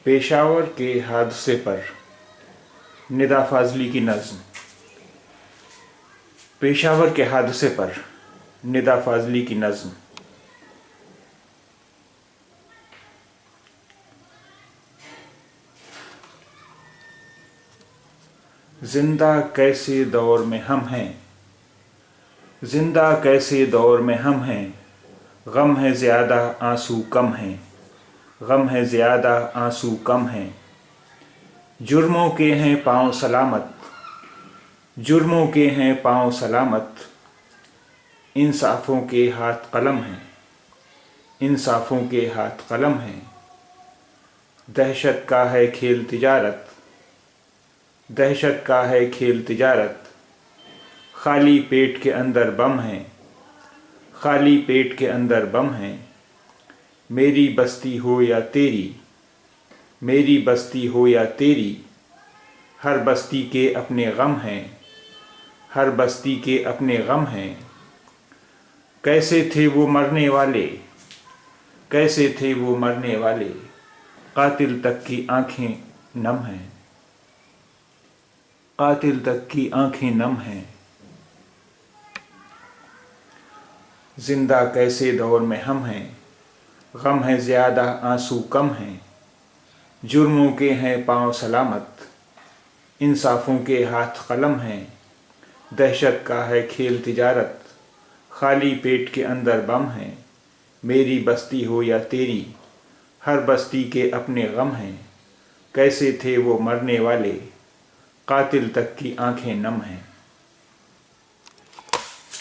पेशावर के हादसे पर निदा फाजली की नज़्म। पेशावर के हादसे पर निदा फाजली की नज़्म। जिंदा कैसे दौर में हम हैं, जिंदा कैसे दौर में हम हैं, गम है ज़्यादा आंसू कम हैं, गम है ज़्यादा आंसू कम हैं। जुर्मों के हैं पाँव सलामत, जुर्मों के हैं पाँव सलामत, इंसाफ़ों के हाथ कलम हैं, इंसाफ़ों के हाथ कलम हैं। दहशत का है खेल तिजारत, दहशत का है खेल तिजारत, खाली पेट के अंदर बम हैं, खाली पेट के अंदर बम हैं। मेरी बस्ती हो या तेरी, मेरी बस्ती हो या तेरी, हर बस्ती के अपने गम हैं, हर बस्ती के अपने गम हैं। कैसे थे वो मरने वाले, कैसे थे वो मरने वाले, कातिल तक की आंखें नम हैं, कातिल तक की आंखें नम हैं। जिंदा कैसे दौर में हम हैं, गम है ज़्यादा आंसू कम हैं। जुर्मों के हैं पाँव सलामत, इंसाफ़ों के हाथ कलम हैं। दहशत का है खेल तिजारत, खाली पेट के अंदर बम हैं। मेरी बस्ती हो या तेरी, हर बस्ती के अपने गम हैं। कैसे थे वो मरने वाले, कातिल तक की आंखें नम हैं।